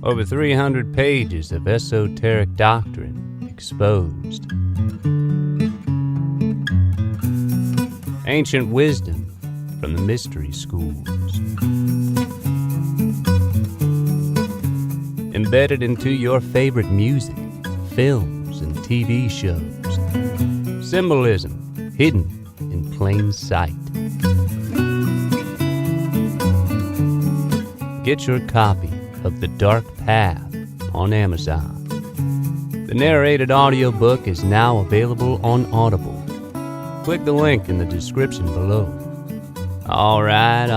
Over 300 pages of esoteric doctrine exposed. Ancient wisdom from the mystery schools. Embedded into your favorite music, films, and TV shows. Symbolism hidden in plain sight. Get your copy of The Dark Path on Amazon. The narrated audiobook is now available on Audible. Click the link in the description below. All right.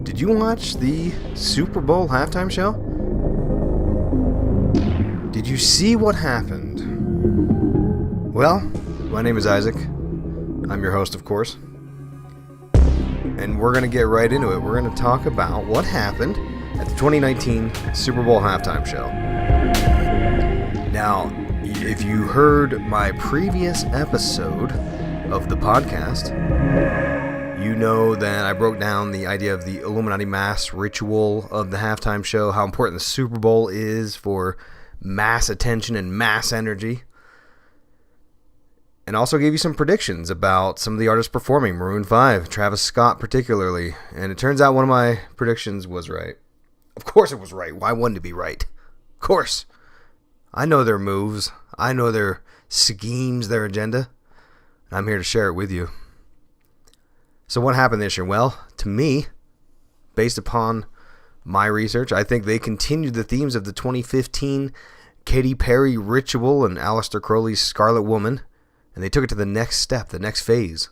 Did you watch the Super Bowl halftime show? Did you see what happened? Well, my name is Isaac. I'm your host, of course. And we're going to get right into it. We're going to talk about what happened at the 2019 Super Bowl halftime show. Now, if you heard my previous episode of the podcast, you know that I broke down the idea of the Illuminati mass ritual of the halftime show, how important the Super Bowl is for mass attention and mass energy. And also gave you some predictions about some of the artists performing, Maroon 5, Travis Scott particularly. And it turns out one of my predictions was right. Of course it was right. Why wouldn't it be right? Of course. I know their moves. I know their schemes, their agenda. And I'm here to share it with you. So what happened this year? Well, to me, based upon my research, I think they continued the themes of the 2015 Katy Perry ritual and Aleister Crowley's Scarlet Woman. And they took it to the next step, the next phase.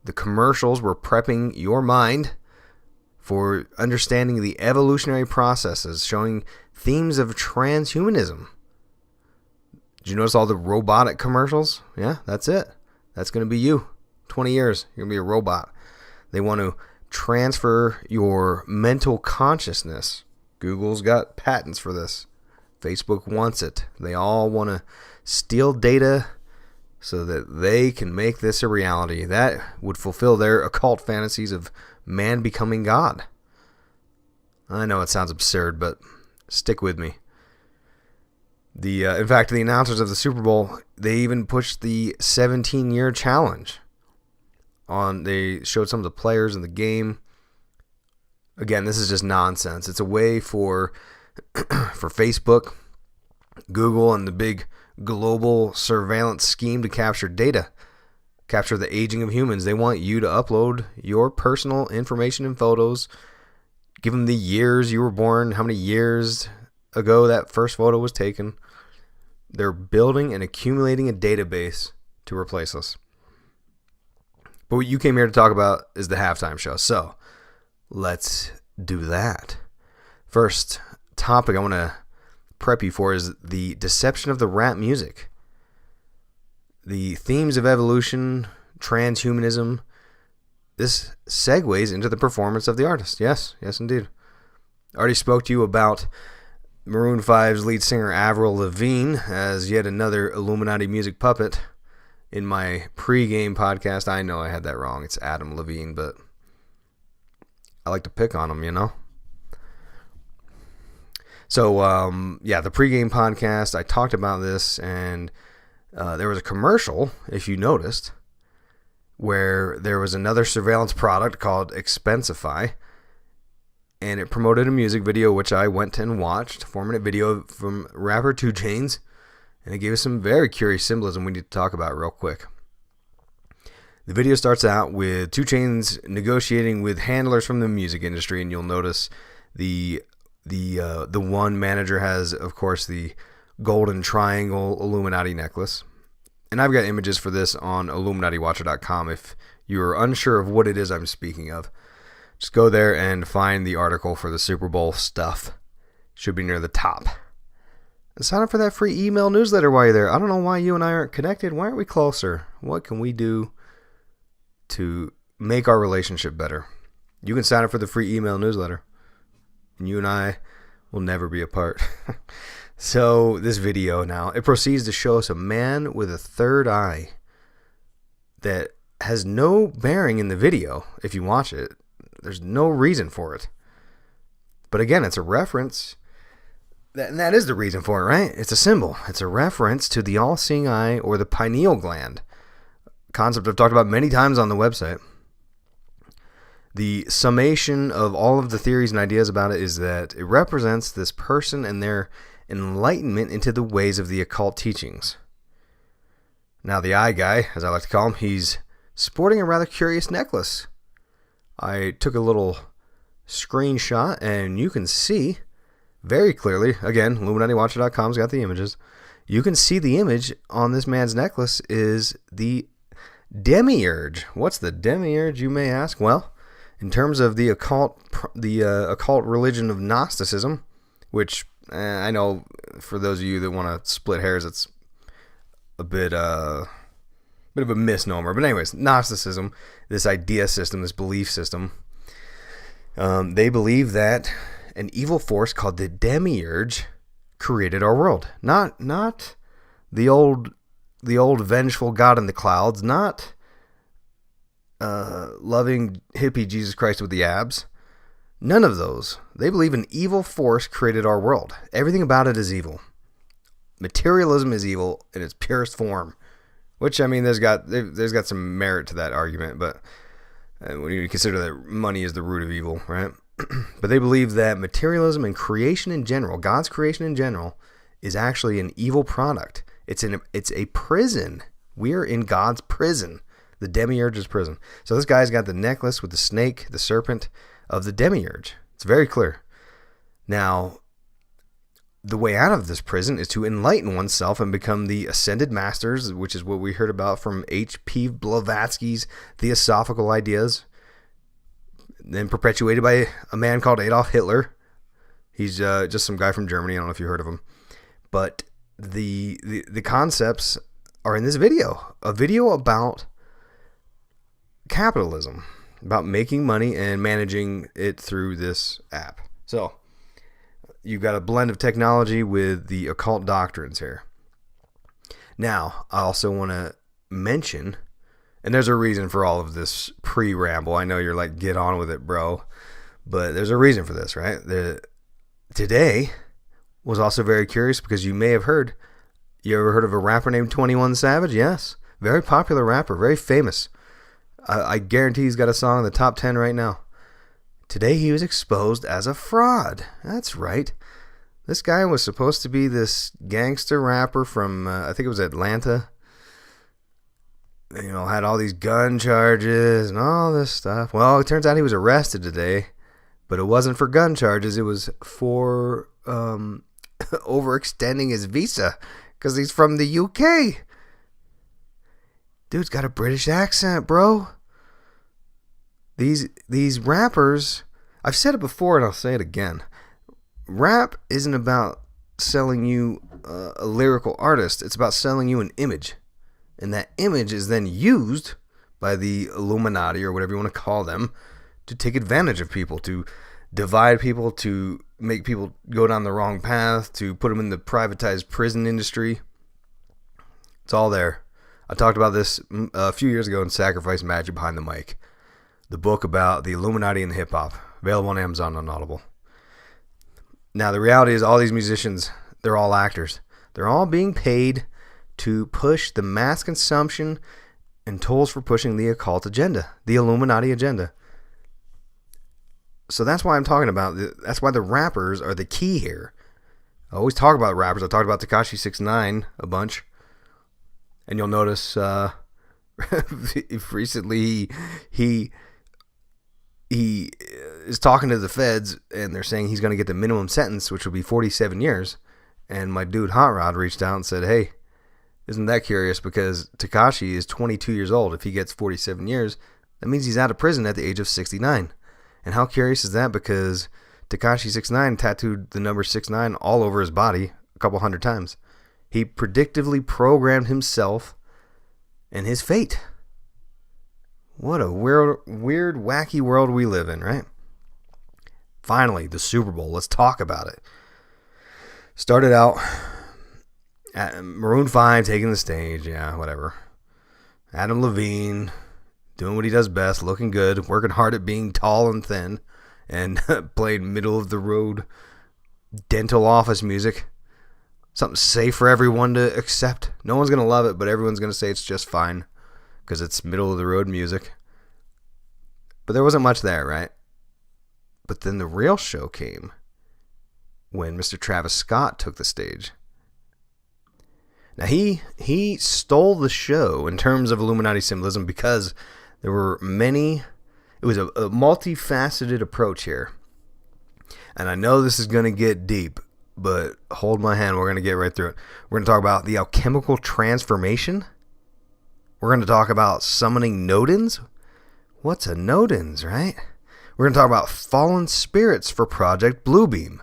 The commercials were prepping your mind for understanding the evolutionary processes, showing themes of transhumanism. Did you notice all the robotic commercials? Yeah, that's it. That's going to be you. 20 years, you're going to be a robot. They want to transfer your mental consciousness. Google's got patents for this. Facebook wants it. They all want to steal data so that they can make this a reality. That would fulfill their occult fantasies of man becoming God. I know it sounds absurd, but stick with me. In fact, the announcers of the Super Bowl, they even pushed the 17-year challenge. They showed some of the players in the game. Again, this is just nonsense. It's a way for Facebook, Google, and the big global surveillance scheme to capture data, capture the aging of humans. They want you to upload your personal information and photos, give them the years you were born, how many years ago that first photo was taken. They're building and accumulating a database to replace us. But what you came here to talk about is the halftime show. So let's do that. First topic I want to prep you for is the deception of the rap music. The themes of evolution, transhumanism. This segues into the performance of the artist. Yes, indeed. I already spoke to you about Maroon 5's lead singer Avril Lavigne as yet another Illuminati music puppet in my pre-game podcast. I know I had that wrong. It's Adam Levine, but I like to pick on him, you know? So, the pregame podcast, I talked about this, and there was a commercial, if you noticed, where there was another surveillance product called Expensify, and it promoted a music video, which I went and watched, a 4-minute video from rapper 2 Chainz, and it gave us some very curious symbolism we need to talk about real quick. The video starts out with 2 Chainz negotiating with handlers from the music industry, and you'll notice the one manager has, of course, the golden triangle Illuminati necklace. And I've got images for this on IlluminatiWatcher.com if you're unsure of what it is I'm speaking of. Just go there and find the article for the Super Bowl stuff. Should be near the top. And sign up for that free email newsletter while you're there. I don't know why you and I aren't connected. Why aren't we closer? What can we do to make our relationship better? You can sign up for the free email newsletter. And you and I will never be apart. So this video now, it proceeds to show us a man with a third eye that has no bearing in the video if you watch it. There's no reason for it. But again, it's a reference. And that is the reason for it, right? It's a symbol. It's a reference to the all-seeing eye or the pineal gland. Concept I've talked about many times on the website. The summation of all of the theories and ideas about it is that it represents this person and their enlightenment into the ways of the occult teachings. Now, the eye guy, as I like to call him, he's sporting a rather curious necklace. I took a little screenshot, and you can see very clearly, again, IlluminatiWatcher.com's got the images. You can see the image on this man's necklace is the demiurge. What's the demiurge, you may ask? Well, in terms of the occult religion of Gnosticism, which I know for those of you that want to split hairs, it's a bit of a misnomer. But anyways, Gnosticism, this idea system, this belief system, they believe that an evil force called the demiurge created our world. Not the old vengeful God in the clouds, not loving hippie Jesus Christ with the abs. None of those. They believe an evil force created our world. Everything about it is evil. Materialism is evil in its purest form, which, I mean, there's got some merit to that argument, but when you consider that money is the root of evil, right? But they believe that materialism and creation in general, God's creation in general, is actually an evil product. It's a prison. We're in God's prison, the demiurge's prison. So this guy's got the necklace with the snake, the serpent of the demiurge. It's very clear. Now, the way out of this prison is to enlighten oneself and become the ascended masters, which is what we heard about from H.P. Blavatsky's Theosophical Ideas, then perpetuated by a man called Adolf Hitler. He's just some guy from Germany. I don't know if you heard of him. But the concepts are in this video. A video about capitalism, about making money and managing it through this app. So you've got a blend of technology with the occult doctrines here. Now, I also want to mention, and there's a reason for all of this pre-ramble. I know you're like, get on with it, bro. But there's a reason for this, right? Today was also very curious because you may have heard, you ever heard of a rapper named 21 Savage? Yes. Very popular rapper, very famous. I guarantee he's got a song in the top 10 right now. Today he was exposed as a fraud. That's right. This guy was supposed to be this gangster rapper from, I think it was Atlanta. You know, had all these gun charges and all this stuff. Well, it turns out he was arrested today, but it wasn't for gun charges. It was for overextending his visa because he's from the UK. Dude's got a British accent, bro. These rappers, I've said it before and I'll say it again. Rap isn't about selling you a lyrical artist. It's about selling you an image. And that image is then used by the Illuminati, or whatever you want to call them, to take advantage of people, to divide people, to make people go down the wrong path, to put them in the privatized prison industry. It's all there. I talked about this a few years ago in Sacrifice Magic Behind the Mic, the book about the Illuminati and hip-hop, available on Amazon on Audible. Now, the reality is all these musicians, they're all actors. They're all being paid to push the mass consumption and tools for pushing the occult agenda, the Illuminati agenda. So that's why I'm talking about, that's why the rappers are the key here. I always talk about rappers. I talked about Tekashi 6ix9ine a bunch. And you'll notice recently he is talking to the feds, and they're saying he's going to get the minimum sentence, which will be 47 years. And my dude Hot Rod reached out and said, hey, isn't that curious? Because Tekashi is 22 years old. If he gets 47 years, that means he's out of prison at the age of 69. And how curious is that? Because Tekashi 6ix9ine tattooed the number 69 all over his body a couple hundred times. He predictively programmed himself and his fate. What a weird, wacky world we live in, right? Finally, the Super Bowl. Let's talk about it. Started out at Maroon 5 taking the stage. Yeah, whatever. Adam Levine doing what he does best, looking good, working hard at being tall and thin, and playing middle of the road dental office music. Something safe for everyone to accept. No one's going to love it, but everyone's going to say it's just fine because it's middle of the road music. But there wasn't much there, right? But then the real show came when Mr. Travis Scott took the stage. Now, he stole the show in terms of Illuminati symbolism because there were many. It was a multifaceted approach here. And I know this is going to get deep, but hold my hand. We're going to get right through it. We're going to talk about the alchemical transformation. We're going to talk about summoning Nodens. What's a Nodens, right? We're going to talk about fallen spirits for Project Bluebeam.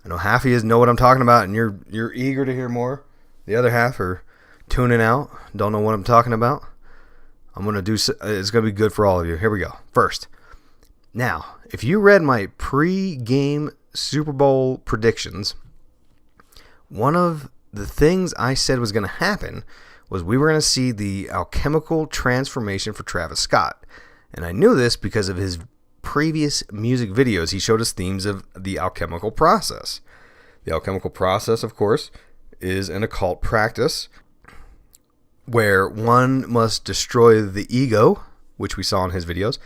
I know half of you know what I'm talking about, and you're eager to hear more. The other half are tuning out, don't know what I'm talking about. It's going to be good for all of you. Here we go. First, now, if you read my pre-game Super Bowl predictions, one of the things I said was going to happen was we were going to see the alchemical transformation for Travis Scott. And I knew this because of his previous music videos. He showed us themes of the alchemical process. The alchemical process, of course, is an occult practice where one must destroy the ego, which we saw in his videos,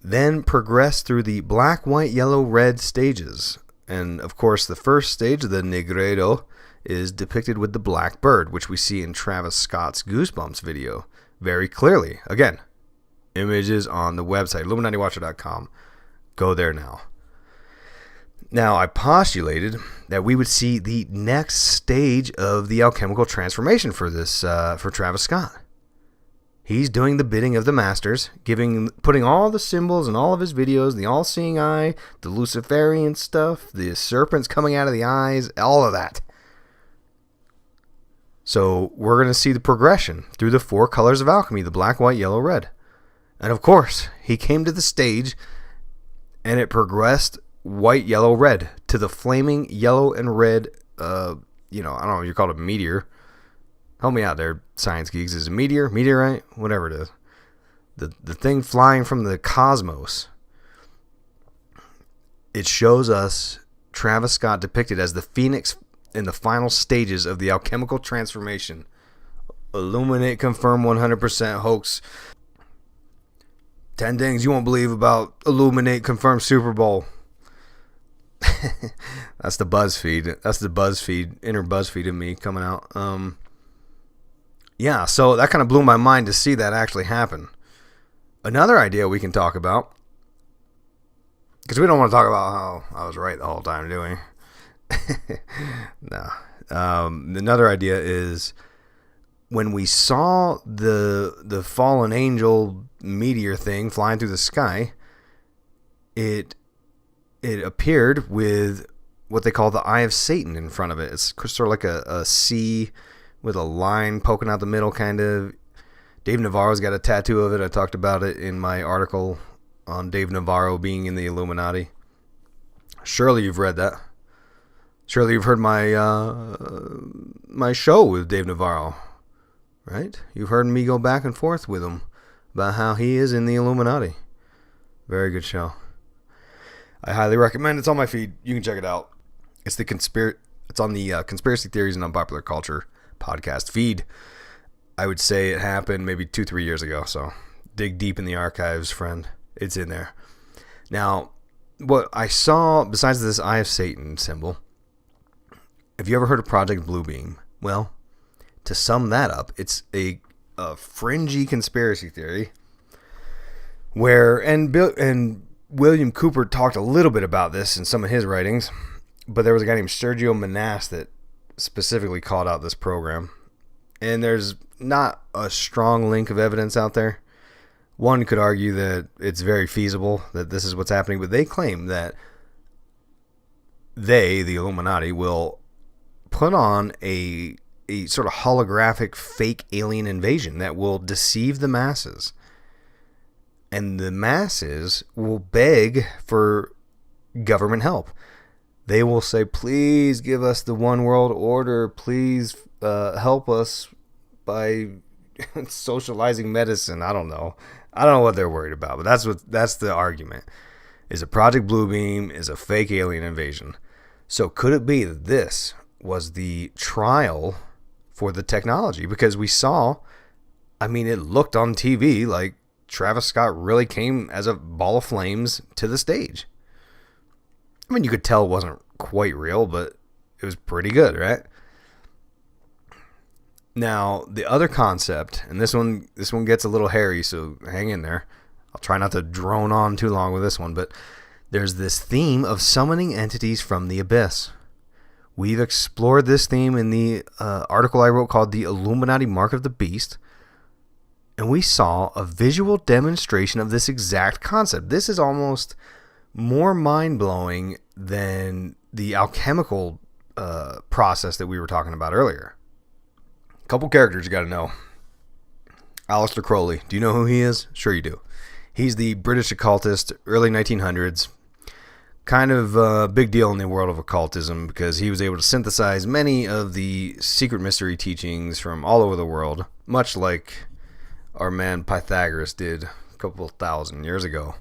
then progress through the black, white, yellow, red stages. And, of course, the first stage, the Negredo, is depicted with the black bird, which we see in Travis Scott's Goosebumps video very clearly. Again, images on the website, IlluminatiWatcher.com. Go there now. Now, I postulated that we would see the next stage of the alchemical transformation for for Travis Scott. He's doing the bidding of the masters, putting all the symbols in all of his videos, the all-seeing eye, the Luciferian stuff, the serpents coming out of the eyes, all of that. So we're going to see the progression through the 4 colors of alchemy, the black, white, yellow, red. And of course, he came to the stage and it progressed white, yellow, red to the flaming yellow and red, I don't know if you call it a meteor. Help me out there, science geeks. Is it a meteor, meteorite, whatever it is? The thing flying from the cosmos. It shows us Travis Scott depicted as the phoenix in the final stages of the alchemical transformation. Illuminate, confirm 100% hoax. 10 things you won't believe about Illuminate, confirm Super Bowl. That's the BuzzFeed. That's the BuzzFeed, inner BuzzFeed in me coming out. Yeah, so that kind of blew my mind to see that actually happen. Another idea we can talk about, because we don't want to talk about how I was right the whole time, do we? No. Another idea is when we saw the fallen angel meteor thing flying through the sky, it appeared with what they call the Eye of Satan in front of it. It's sort of like a C with a line poking out the middle, kind of. Dave Navarro's got a tattoo of it. I talked about it in my article on Dave Navarro being in the Illuminati. Surely you've read that. Surely you've heard my show with Dave Navarro, right? You've heard me go back and forth with him about how he is in the Illuminati. Very good show. I highly recommend it. It's on my feed. You can check it out. It's on the Conspiracy Theories and Unpopular Culture podcast feed. I would say it happened maybe 2-3 years ago. So dig deep in the archives, friend. It's in there. Now, what I saw besides this Eye of Satan symbol, have you ever heard of Project Bluebeam? Well, to sum that up, it's a fringy conspiracy theory where, and William Cooper talked a little bit about this in some of his writings, but there was a guy named Sergio Manas that specifically called out this program. And there's not a strong link of evidence out there. One could argue that it's very feasible that this is what's happening, but they claim that they, the Illuminati, will put on a sort of holographic fake alien invasion that will deceive the masses. And the masses will beg for government help. They will say, please give us the one world order. Please help us by socializing medicine. I don't know what they're worried about, but that's the argument. Is a Project Bluebeam is a fake alien invasion. So could it be that this was the trial for the technology? Because we saw, I mean, it looked on TV like Travis Scott really came as a ball of flames to the stage. I mean, you could tell it wasn't quite real, but it was pretty good, right? Now, the other concept, and this one gets a little hairy, so hang in there. I'll try not to drone on too long with this one, but there's this theme of summoning entities from the abyss. We've explored this theme in the article I wrote called The Illuminati Mark of the Beast, and we saw a visual demonstration of this exact concept. This is almost more mind-blowing than the alchemical process that we were talking about earlier. A couple characters you got to know. Aleister Crowley. Do you know who he is? Sure you do. He's the British occultist, early 1900s. Kind of a big deal in the world of occultism because he was able to synthesize many of the secret mystery teachings from all over the world, much like our man Pythagoras did a couple thousand years ago.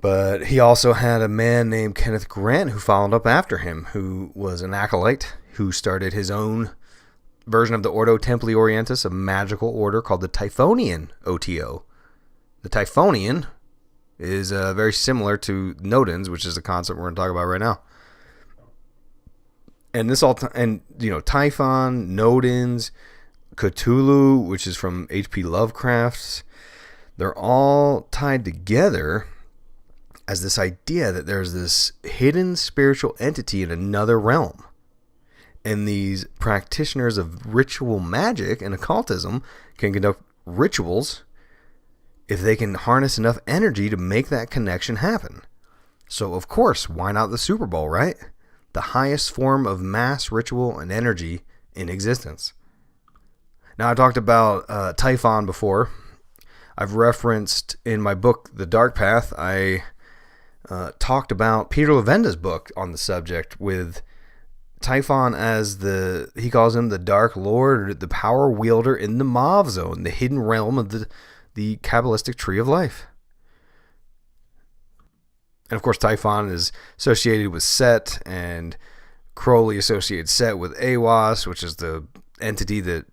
But he also had a man named Kenneth Grant who followed up after him, who was an acolyte, who started his own version of the Ordo Templi Orientis, a magical order called the Typhonian OTO. The Typhonian is very similar to Nodens, which is the concept we're going to talk about right now. And Typhon, Nodens, Cthulhu, which is from H.P. Lovecraft's, they're all tied together as this idea that there's this hidden spiritual entity in another realm. And these practitioners of ritual magic and occultism can conduct rituals if they can harness enough energy to make that connection happen. So, of course, why not the Super Bowl, right? The highest form of mass ritual and energy in existence. Now, I talked about Typhon before. I've referenced in my book, The Dark Path, I talked about Peter Levenda's book on the subject with Typhon as he calls him the Dark Lord, or the power wielder in the Mav Zone, the hidden realm of the Kabbalistic tree of life. And of course, Typhon is associated with Set, and Crowley associated Set with Aiwass, which is the entity that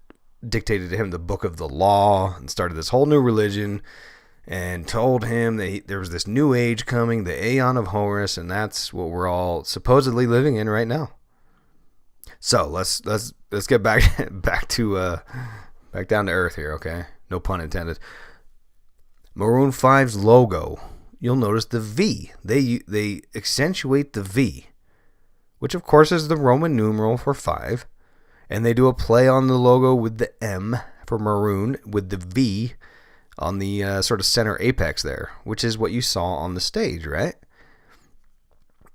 dictated to him the Book of the Law and started this whole new religion and told him that there was this new age coming, the Aeon of Horus, and that's what we're all supposedly living in right now. So let's get back down to earth here, okay? No pun intended. Maroon 5's logo, you'll notice the V. They accentuate the V, which of course is the Roman numeral for 5, and they do a play on the logo with the M for maroon with the V on the sort of center apex there, which is what you saw on the stage, right?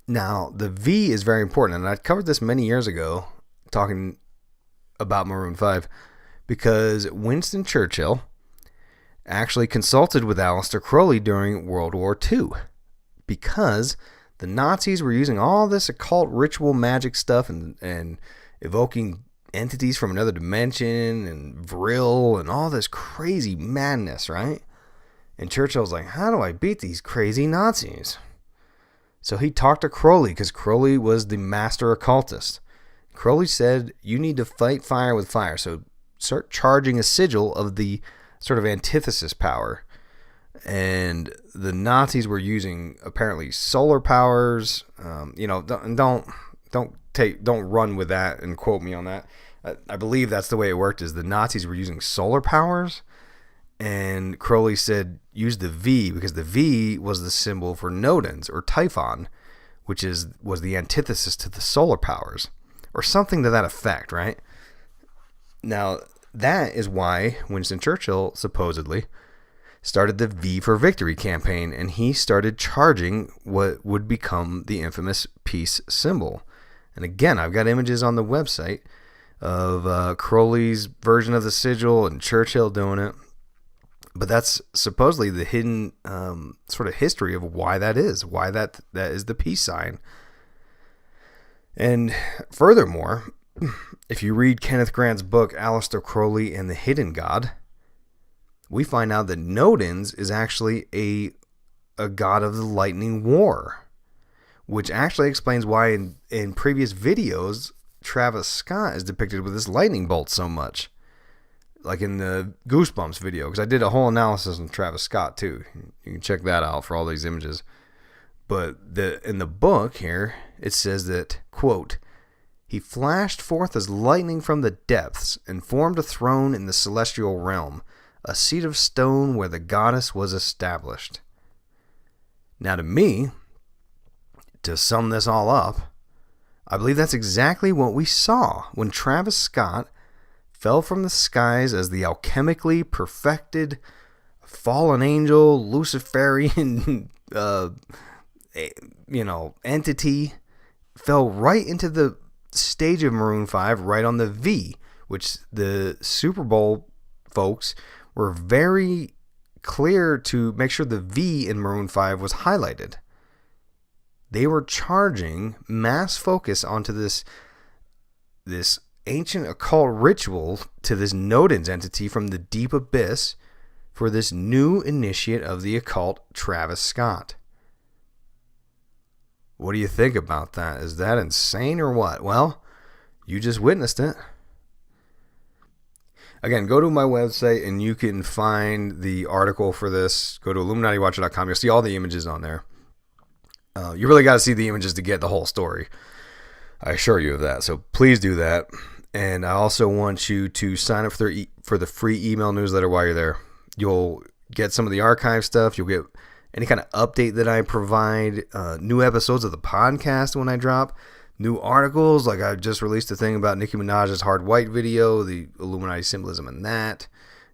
Now, the V is very important, and I covered this many years ago talking about Maroon 5 because Winston Churchill actually consulted with Aleister Crowley during World War II because the Nazis were using all this occult ritual magic stuff and evoking entities from another dimension and Vril and all this crazy madness, right? And Churchill was like, how do I beat these crazy Nazis? So he talked to Crowley because Crowley was the master occultist. Crowley said, you need to fight fire with fire. So start charging a sigil of the sort of antithesis power. And the Nazis were using apparently solar powers. Don't run with that and quote me on that. I believe that's the way it worked, is the Nazis were using solar powers. And Crowley said, use the V, because the V was the symbol for Nodens, or Typhon, which was the antithesis to the solar powers, or something to that effect, right? Now, that is why Winston Churchill supposedly started the V for Victory campaign, and he started charging what would become the infamous peace symbol. And again, I've got images on the website of Crowley's version of the sigil and Churchill doing it. But that's supposedly the hidden sort of history of why that is the peace sign. And furthermore, if you read Kenneth Grant's book, Aleister Crowley and the Hidden God, we find out that Nodens is actually a god of the lightning war, which actually explains why in previous videos, Travis Scott is depicted with this lightning bolt so much. Like in the Goosebumps video, because I did a whole analysis on Travis Scott too. You can check that out for all these images. But in the book here, it says that, quote, he flashed forth as lightning from the depths and formed a throne in the celestial realm, a seat of stone where the goddess was established. Now to me, to sum this all up, I believe that's exactly what we saw when Travis Scott fell from the skies as the alchemically perfected fallen angel, Luciferian, entity, fell right into the stage of Maroon 5, right on the V, which the Super Bowl folks were very clear to make sure the V in Maroon 5 was highlighted. They were charging mass focus onto this ancient occult ritual to this Nodens entity from the deep abyss for this new initiate of the occult, Travis Scott. What do you think about that? Is that insane or what? Well, you just witnessed it. Again, go to my website and you can find the article for this. Go to IlluminatiWatcher.com. You'll see all the images on there. You really got to see the images to get the whole story. I assure you of that. So please do that. And I also want you to sign up for the free email newsletter while you're there. You'll get some of the archive stuff. You'll get any kind of update that I provide, new episodes of the podcast when I drop, new articles. Like I just released a thing about Nicki Minaj's Hard White video, the Illuminati symbolism in that.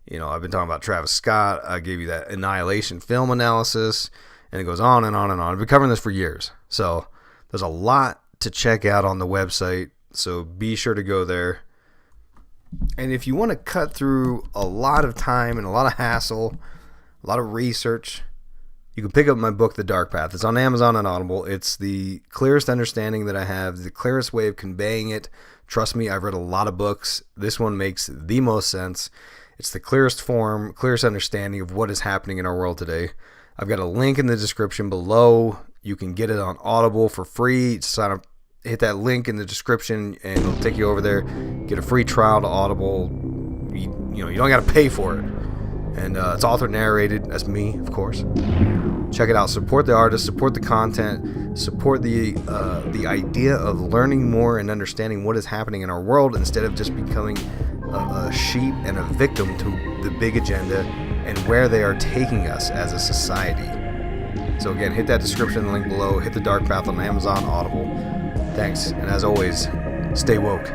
I've been talking about Travis Scott. I gave you that Annihilation film analysis, and it goes on and on and on. I've been covering this for years. So there's a lot to check out on the website. So be sure to go there. And if you want to cut through a lot of time and a lot of hassle, a lot of research, you can pick up my book, The Dark Path. It's on Amazon and Audible. It's the clearest understanding that I have, the clearest way of conveying it. Trust me, I've read a lot of books. This one makes the most sense. It's the clearest form, clearest understanding of what is happening in our world today. I've got a link in the description below. You can get it on Audible for free. Sign up. Hit that link in the description and it'll take you over there. Get a free trial to Audible. You don't got to pay for it. And it's author narrated. That's me, of course. Check it out. Support the artist. Support the content. Support the idea of learning more and understanding what is happening in our world instead of just becoming a sheep and a victim to the big agenda and where they are taking us as a society. So again, hit that description link below. Hit The Dark Path on Amazon, Audible. Thanks, and as always, stay woke.